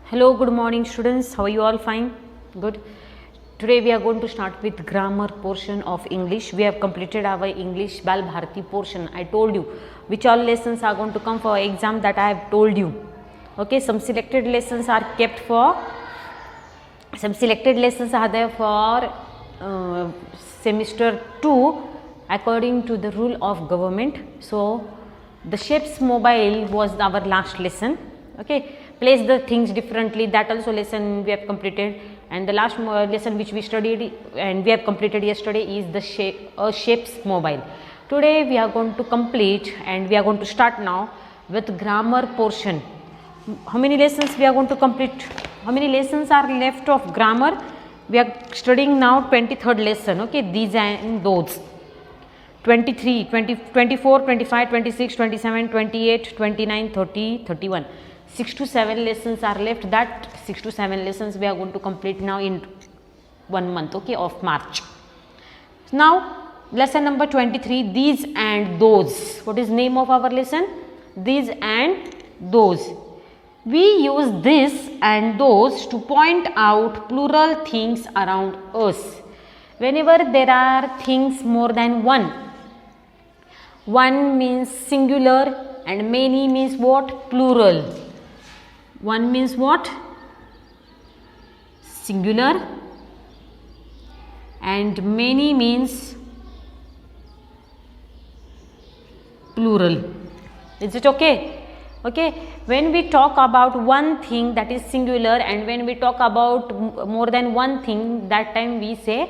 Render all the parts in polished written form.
Hello, good morning students. How are you all? Fine? Good. Today we are going to start with grammar portion of English. We have completed our English Bal Bharati portion. I told you which all lessons are going to come for exam, that I have told you. Okay, some selected lessons are kept for, some selected lessons are there for semester 2 according to the rule of government. So the shapes mobile was our last lesson. Okay, place the things differently, that also lesson we have completed, and the last lesson which we studied and we have completed yesterday is the shapes mobile. Today we are going to complete and we are going to start now with grammar portion. How many lessons we are going to complete? How many lessons are left of grammar? We are studying now 23rd lesson. Okay, these and those. 23, 20, 24, 25, 26, 27, 28, 29, 30, 31. 6 to 7 lessons are left. That 6 to 7 lessons we are going to complete now in 1 month, okay, of March. Now lesson number 23, these and those. What is name of our lesson? These and those. We use this and those to point out plural things around us. Whenever there are things more than one, one means singular and many means what? Plural. One means what? Singular and many means plural. Is it okay? Okay, when we talk about one thing, that is singular, and when we talk about more than one thing, that time we say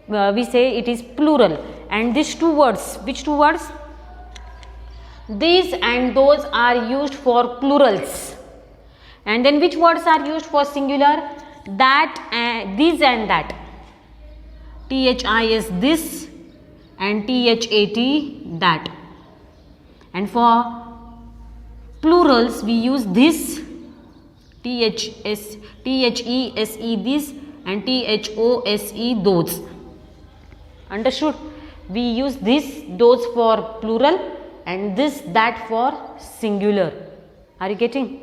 it is plural. And these two words, which two words? These and those are used for plurals. And then which words are used for singular? That and these and that. THIS this and THAT that. And for plurals we use this, THESE this and THOSE those. Understood? We use this, those for plural and this, that for singular. Are you getting?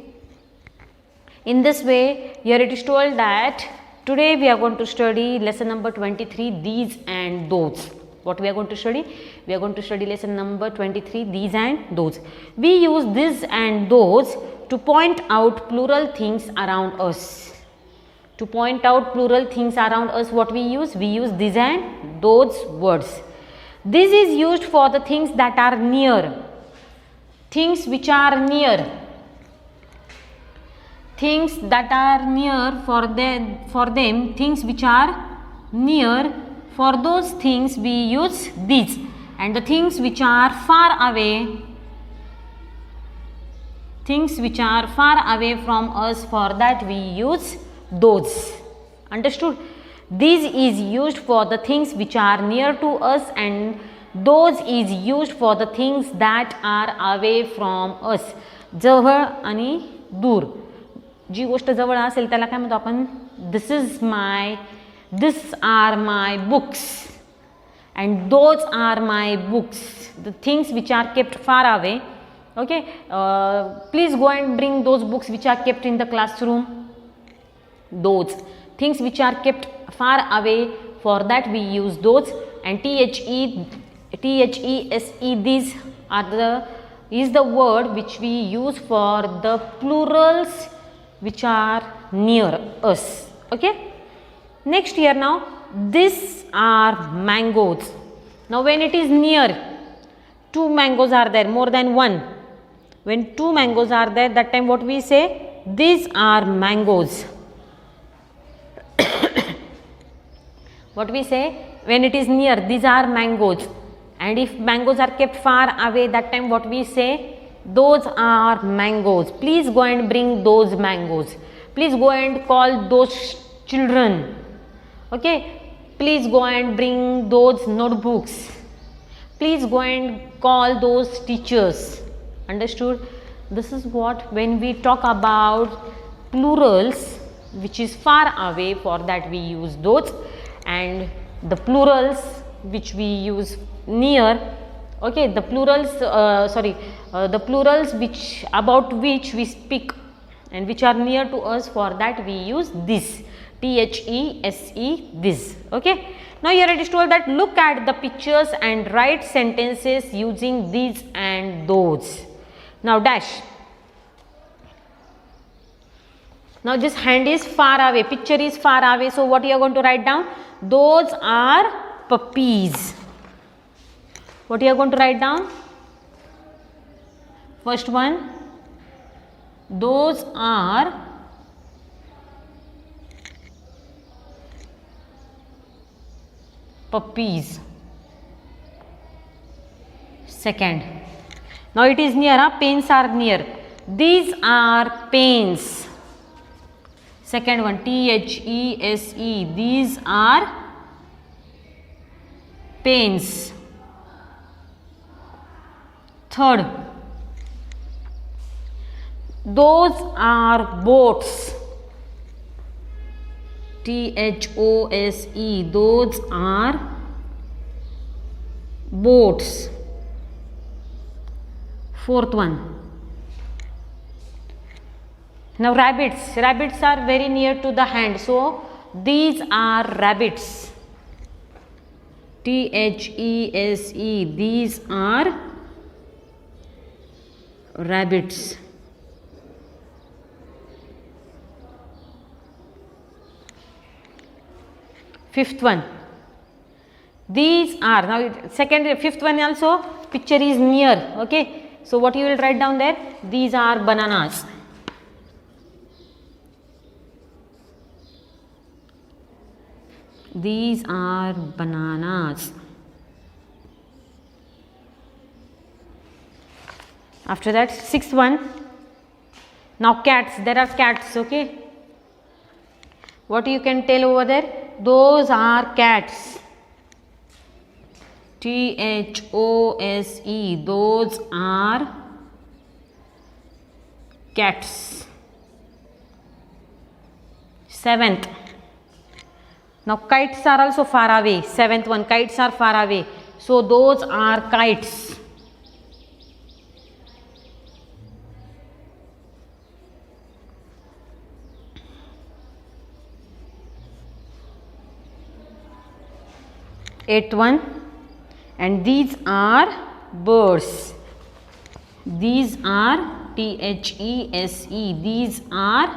In this way, here it is told that today we are going to study lesson number 23, these and those. What we are going to study? We are going to study lesson number 23, these and those. We use this and those to point out plural things around us. To point out plural things around us, what we use? We use these and those words. This is used for the things that are near. Things which are near. Things that are near for them, things which are near, for those things we use these, and the things which are far away, from us, for that we use those. Understood? This is used for the things which are near to us and those is used for the things that are away from us. जवळ आणि दूर. जी गोष्ट जवळ असेल त्याला काय म्हणतो आपण? This are my books and those are my books. The things which are kept far away. Okay, please go and bring those books which are kept in the classroom. Those things which are kept far away, for that we use those. And THESE these is the word which we use for the plurals which are near us. Okay, next here now, these are mangoes. Now when it is near, two mangoes are there, more than one. When two mangoes are there, that time what we say? These are mangoes. What we say? When it is near, these are mangoes. And if mangoes are kept far away, that time what we say? Those are mangoes. Please go and bring those mangoes. Please go and call those children. Okay, please go and bring those notebooks. Please go and call those teachers. Understood? This is what, when we talk about plurals which is far away, for that we use those, and the plurals which we use near. Okay, the plurals the plurals which about which we speak and which are near to us, for that we use this, THESE, this. Okay. Now here it is told that look at the pictures and write sentences using these and those. Now dash. Now this hand is far away, picture is far away, so what you are going to write down? Those are puppies. What you are going to write down? First one, those are puppies. Second, now it is near, pens are near. These are pens. Second one, THESE, these are pens. Third, those are boats. THOSE, those are boats. Fourth one. Now rabbits, rabbits are very near to the hand, so these are rabbits. THESE, these are rabbits. Fifth one, these are, now second, fifth one also picture is near. Okay, so what you will write down there? These are bananas. These are bananas. After that, sixth one. Now cats, there are cats. Okay, what you can tell over there? Those are cats. THOSE, those are cats. Seventh. Now kites are also far away. Seventh one, kites are far away, so those are kites. Eighth one, and these are birds. These are THESE, these are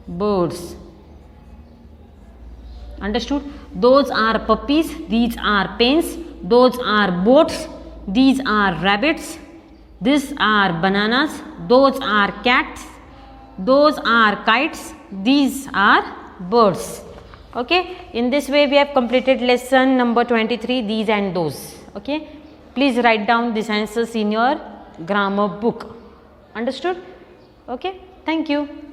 birds. Understood? Those are puppies, these are pens, those are boats, these are rabbits, these are bananas, those are cats, those are kites, these are birds. Okay, in this way we have completed lesson number 23, these and those. Okay, please write down these answers in your grammar book. Understood? Okay, thank you.